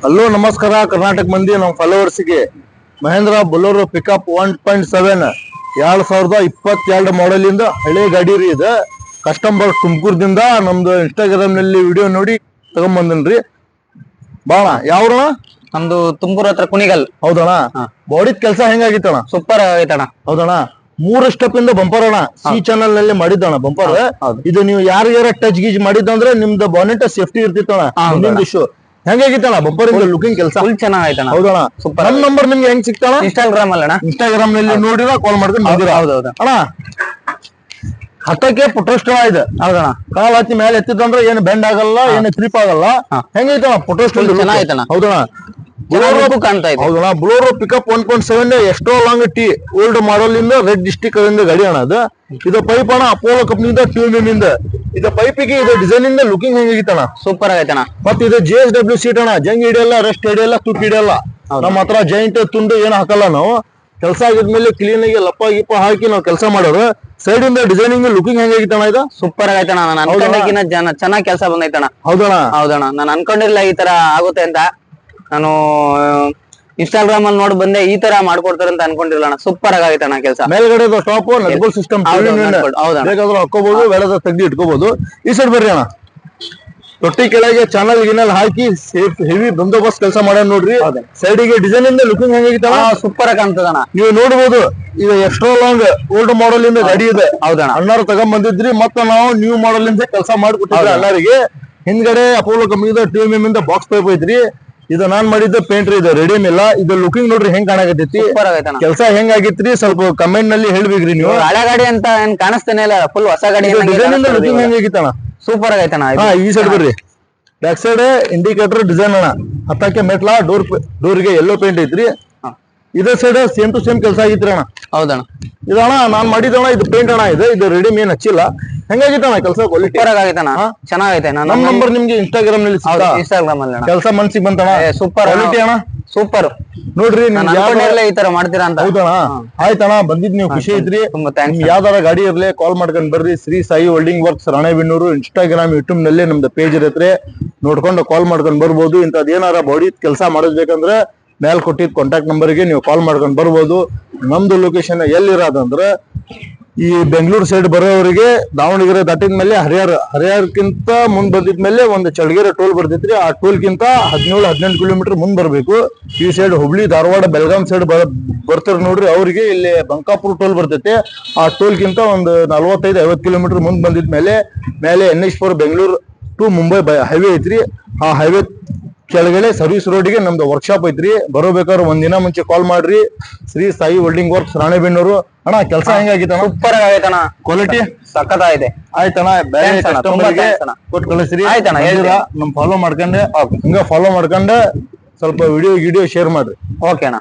Hello ನಮಸ್ಕಾರ ಕರ್ನಾಟಕ ಮಂದಿ ನಮ್ಮ ಫಾಲೋವರ್ಸ್ಗೆ ಮಹೇಂದ್ರ ಬೊಲೊರೋ ಪಿಕಪ್ 1.7 2022 ಮಾಡೆಲ್ ಇಂದ ಹಳೆ ಗಾಡಿ ರೀ ಇದು ಕಸ್ಟಮರ್ ತುಮಕೂರದಿಂದ ನಮ್ದು ಇನ್ಸ್ಟಾಗ್ರಾಮ್ ನಲ್ಲಿ ವಿಡಿಯೋ ನೋಡಿ ತಗೊಂಡ್ಬಂದನ್ರಿ ಬಾಳ ಯಾವ್ರ ನಮ್ದು ತುಮಕೂರು ಹತ್ರ ಕುಣಿಗಲ್. ಹೌದಣ್ಣ ಬಾಡಿ ಕೆಲಸ ಹೆಂಗಾಗಿತ್ತಣ್ಣ? ಸೂಪರ್ ಆಗೈತಣ್ಣ. ಹೌದಣ್ಣ 3 ಸ್ಟೆಪ್ ಇಂದ ಬಂಪರ್ ಅಣ್ಣ ಸಿ ಚಾನಲ್ ನಲ್ಲಿ ಮಾಡಿದ್ದಣ್ಣ ಬಂಪರ್. ಇದು ನೀವು ಯಾರಿಗಾರ ಟಚ್ ಗೀಜ್ ಮಾಡಿದಂದ್ರೆ ನಿಮ್ದು ಬಾನೆಟ್ ಸೇಫ್ಟಿ ಇರ್ತಿತ್ತಣ್ಣ. ಮುಂದಿನ ಇಶ್ಯೂ ಹೆಂಗಾಗಿತ್ತಣ್ಣ ಬಂಪರ್ ಇಂದ ಲುಕಿಂಗ್ ಕೆಲಸ ಫುಲ್ ಚೆನ್ನಾಗೈತಣ್ಣ. ಹೌದಣ್ಣ ಸೂಪರ್. ನಮ್ಮ ನಂಬರ್ ನಿಮ್ಗೆ ಹೆಂಗ್ ಸಿಗ್ತಾಣ? ಇನ್ಸ್ಟಾಗ್ರಾಮ್ ಅಲ್ಲಣ್ಣ. ಇನ್ಸ್ಟಾಗ್ರಾಮ್ ನಲ್ಲಿ ನೋಡಿರ ಕಾಲ್ ಮಾಡ್ಕೊಂಡು ಬಂದಿರ. ಹೌದೌದು ಅಣ್ಣ ಹತ್ತಕ್ಕೆ ಪುಟೋಸ್ಟಲ್ ಇದೆ. ಹೌದಣ್ಣ ಕಾಲ್ ಹತ್ತಿ ಮೇಲೆ ಎತ್ತಿದಂದ್ರೆ ಏನು ಬೆಂಡ್ ಆಗಲ್ಲ, ಏನು ಟ್ರಿಪ್ ಆಗಲ್ಲ. ಹೆಂಗೈತಣ್ಣ ಪುಟೋಸ್ಟಲ್? ಚೆನ್ನಾಗೈತಣ್ಣ. ಹೌದಣ್ಣ ಕಾಣ್ತಾ ಇದೆ. ಹೌದಣ್ಣ ಬೊಲೊರೋ ಪಿಕಪ್ 1.7 ಎಷ್ಟೋ ಲಾಂಗ್ ಟಿ ಓಲ್ಡ್ ಮಾಡೆಲ್ ಇಂದ ರೆಡ್ ಡಿಸ್ಟಿಕ್ ಇಂದ ಗಾಡಿ ಅಣ್ಣ ಅದು. ಇದು ಪೈಪ್ ಅಣ್ಣ ಅಪೋಲೋ ಕಂಪ್ನಿಯಿಂದ ಟ್ಯೂನ್ ಇಂದ ಇದು ಪೈಪಿಗೆ ಇದು ಡಿಸೈನ್ ಇಂದ ಲುಕಿಂಗ್ ಹೆಂಗಿತ್ತಣ್ಣ? ಸೂಪರ್ ಆಗೈತಣ್ಣ. ಮತ್ತೆ ಇದು JSW ಸೀಟ್ ಅಣ್ಣ, ಜಂಗ್ ಹಿಡಿಯಲ್ಲ, ರೆಸ್ಟ್ ಹಿಡಿಯಲ್ಲ, ತುಟ್ಟಿ ಹಿಡಿಯಲ್ಲ. ನಮ್ಮ ಹತ್ರ ಜಾಯಿಂಟ್ ತುಂಡು ಏನು ಹಾಕಲ್ಲ ನಾವು. ಕೆಲಸ ಆಗಿದ್ಮೇಲೆ ಕ್ಲೀನ್ ಆಗಿ ಲಪ್ಪ ಗಿಪ್ಪ ಹಾಕಿ ನಾವು ಕೆಲಸ ಮಾಡೋರು. ಸೈಡ್ ಇಂದ ಡಿಸೈನಿಂಗ್ ಲುಕಿಂಗ್ ಹೆಂಗಾಗಿತ್ತಣ್ಣ? ಇದು ಸೂಪರ್ ಆಗೈತಣ್ಣ. ನಾನು ಅನ್ಕೊಂಡಕ್ಕಿಂತ ಚೆನ್ನಾಗಿ ಕೆಲಸ ಬಂದೈತಣ್ಣ. ಹೌದಣ್ಣ ಹೌದಣ್ಣ ನಾನು ಅನ್ಕೊಂಡಿರ್ಲಿಲ್ಲ ಈ ತರ ಆಗುತ್ತೆ ಅಂತ. ನಾನು ಇನ್ಸ್ಟಾಗ್ರಾಮ್ ಅಲ್ಲಿ ನೋಡಿ ಬಂದೆ, ಈ ತರ ಮಾಡ್ಕೊಡ್ತಾರೆ ಅಂತ ಅನ್ಕೊಂಡಿರ್ಲಿಲ್ಲ. ಸೂಪರ್ ಆಗೈತಣ್ಣ ಕೆಲಸ. ಮೇಲ್ಗಡೆ ಟಾಪ್ ನಟ್ಬೋಲ್ಟ್ ಸಿಸ್ಟಮ್ ಬೇಕಾದ್ರೂ ಹಾಕೋಬಹುದು, ಬೇಡದ ತೆಗ್ದು ಇಟ್ಕೋಬಹುದು. ಈ ಸೈಡ್ ಬರ್ರಿ ಅಣ್ಣ, ತೊಟ್ಟಿ ಕೆಳಗೆ ಚಾನಲ್ ಗಿನಲ್ ಹಾಕಿ ಹೆವಿ ಬಂದೋಬಸ್ತ್ ಕೆಲಸ ಮಾಡ್ಯಾನ ನೋಡ್ರಿ. ಸೈಡಿಗೆ ಡಿಸೈನ್ ಇಂದ ಲುಕಿಂಗ್ ಹೆಂಗಾಗಿತ್ತಣ್ಣ? ಸೂಪರ್ ಆಗಿ ಕಾಣ್ತದಣ್ಣ. ನೀವು ನೋಡ್ಬೋದು ಇದು ಎಕ್ಸ್ಟ್ರಾ ಲಾಂಗ್ ಓಲ್ಡ್ ಮಾಡೆಲ್ ಇಂದ ಗಾಡಿ ಇದೆ. ಹೌದಣ್ಣ ಅಣ್ಣಾರು ತಗೊಂಡ್ ಬಂದಿದ್ರಿ, ಮತ್ತೆ ನಾವು ನ್ಯೂ ಮಾಡೆಲ್ ಇಂದ ಕೆಲಸ ಮಾಡ್ಕೊಟ್ಟಿದ್ರಿ ಅಣ್ಣಾರಿಗೆ. ಹಿಂದ್ಗಡೆ ಅಪೋಲೋ ಕಂಪ್ನಿದ TMM ಇಂದ ಬಾಕ್ಸ್ ಪೈಪ್ ಐತ್ರಿ. ಇದು ನಾನ್ ಮಾಡಿದ್ದ ಪೇಂಟ್ರಿ ಇದೆ, ರೆಡಿಮ್ ಇಲ್ಲ. ಇದು ಲುಕಿಂಗ್ ನೋಡ್ರಿ ಹೆಂಗ್ ಕಾಣಕತ್ತೈತಿ, ಕೆಲಸ ಹೆಂಗ್ ಆಗಿತ್ರಿ ಸ್ವಲ್ಪ ಕಮೆಂಟ್ ನಲ್ಲಿ ಹೇಳ್ಬೇಕ್ರಿ ನೀವು. ಹಳೆ ಗಾಡಿ ಅಂತ ಏನ್ ಕಾಣಿಸ್ತಾನೆ ಇಲ್ಲ, ಫುಲ್ ಹೊಸ ಗಾಡಿ. ಡಿಸೈನ್ ಇಂದ ಲುಕಿಂಗ್ ಹೆಂಗಾಗಿತ್ತಣ್ಣ? ಸೂಪರ್ ಆಗೈತಣ್ಣ. ಈ ಸೈಡ್ ಬರ್ರಿ, ಬ್ಯಾಕ್ ಸೈಡ್ ಇಂಡಿಕೇಟರ್ ಡಿಸೈನ್ ಅಣ್ಣ, ಹತ್ತಕ್ಕೆ ಮೆಟ್ಲ ಡೋರ್ಗೆ ಯೆಲ್ಲೋ ಪೇಂಟ್ ಐತ್ರಿ. ಇದೇ ಸೈಡ್ ಸೇಮ್ ಟು ಸೇಮ್ ಕೆಲಸ ಆಗಿತ್ರಿ ಅಣ್ಣ. ಹೌದಣ್ಣ ಇದಣ್ಣ ನಾನ್ ಮಾಡಿದಣ್ಣ, ಇದು ಪೇಂಟ್ ಅಣ್ಣ. ಇದು ರೆಡಿಮ್ ಏನ್ ಹಚ್ಚಿಲ್ಲ. ಹೆಂಗಾಗಿತ್ತಣ್ಣ ಕೆಲಸ? ಕ್ವಾಲಿಟಿ ಆಗೈತಣ್ಣ, ಚೆನ್ನಾಗೈತೆ. ನಮ್ಮ ನಂಬರ್ ನಿಮ್ಗೆ ಇನ್ಸ್ಟಾಗ್ರಾಮ್ ನಲ್ಲಿ ಇನ್ಸ್ಟಾಗ್ರಾಮ್ ಅಲ್ಲಿ ಕೆಲಸ ಮನ್ಸಿಗೆ ಬಂತಣ್ಣ. ಸೂಪರ್ ಕ್ವಾಲಿಟಿ ಅಣ್ಣ, ಸೂಪರ್ ನೋಡ್ರಿ. ಈ ತರ ಮಾಡ್ತೀರಾ ಅಂತ. ಹೌದಣ್ಣ ಆಯ್ತಣ್ಣ, ಬಂದಿದ್ ನೀವು ಖುಷಿ ಐತ್ರಿ. ಯಾವ್ದಾರ ಗಾಡಿ ಇರ್ಲಿ ಕಾಲ್ ಮಾಡ್ಕೊಂಡ್ ಬರ್ರಿ. Shri Sai welding works Ranebennur Instagram YouTube ನಲ್ಲಿ ನಮ್ದು ಪೇಜ್ ಇರತ್ರಿ, ನೋಡ್ಕೊಂಡು ಕಾಲ್ ಮಾಡ್ಕೊಂಡ್ ಬರ್ಬೋದು. ಇಂಥದ್ ಏನಾರ ಬಾಡಿ ಕೆಲಸ ಮಾಡಿಸ್ಬೇಕಂದ್ರೆ ಮೇಲ್ ಕೊಟ್ಟಿದ್ ಕಾಂಟ್ಯಾಕ್ಟ್ ನಂಬರ್ಗೆ ನೀವು ಕಾಲ್ ಮಾಡ್ಕೊಂಡ್ ಬರ್ಬೋದು. ನಮ್ದು ಲೊಕೇಶನ್ ಎಲ್ಲಿರೋದಂದ್ರೆ ಈ ಬೆಂಗಳೂರು ಸೈಡ್ ಬರೋವರಿಗೆ ದಾವಣಗೆರೆ ದಾಟಿದ ಮೇಲೆ ಹರಿಹರಕ್ಕಿಂತ ಮುಂದ್ ಬಂದಿದ್ಮೇಲೆ ಒಂದು ಚಳ್ಳಗೆರೆ ಟೋಲ್ ಬರ್ತೈತ್ರಿ. ಆ ಟೋಲ್ ಕಿಂತ 17-18 ಕಿಲೋಮೀಟರ್ ಮುಂದ್ ಬರ್ಬೇಕು. ಈ ಸೈಡ್ ಹುಬ್ಳಿ ಧಾರವಾಡ ಬೆಳಗಾಂ ಸೈಡ್ ಬರ್ತಾರ ನೋಡ್ರಿ, ಅವ್ರಿಗೆ ಇಲ್ಲಿ ಬಂಕಾಪುರ ಟೋಲ್ ಬರ್ತೈತಿ. ಆ ಟೋಲ್ ಕಿಂತ ಒಂದು 45-50 ಕಿಲೋಮೀಟರ್ ಮುಂದ್ ಬಂದಿದ್ಮೇಲೆ ಮೇಲೆ NH4 Bengaluru to Mumbai highway ಐತ್ರಿ. ಆ ಹೈವೇ ಕೆಳಗಡೆ ಸರ್ವಿಸ್ ರೋಡ್ಗೆ ನಮ್ದು ವರ್ಕ್ಶಾಪ್ ಐತ್ರಿ. ಬರೋಬೇಕಾದ್ರೆ ಒಂದಿನ ಮುಂಚೆ ಕಾಲ್ ಮಾಡ್ರಿ. Shri Sai welding works Ranebennur. ಅಣ್ಣ ಕೆಲಸ ಹೆಂಗಾಗಿತ್ತಣ್ಣ? ಸೂಪರ್ ಆಗೈತಣ್ಣ, ಕ್ವಾಲಿಟಿ ಸಖತ್ತಾಗಿದೆ. ಆಯ್ತಣ್ಣ, ಬೇರೆ ಕಸ್ಟಮರ್ಗೆ ಕೊಟ್ಟು ಕಳಿಸ್ರಿ. ಆಯ್ತಣ್ಣ, ನಮ್ ಫಾಲೋ ಮಾಡ್ಕೊಂಡೆ, ಹಿಂಗ ಫಾಲೋ ಮಾಡ್ಕೊಂಡೆ ಸ್ವಲ್ಪ ವಿಡಿಯೋ ಶೇರ್ ಮಾಡ್ರಿ. ಓಕೆ ಅಣ್ಣ.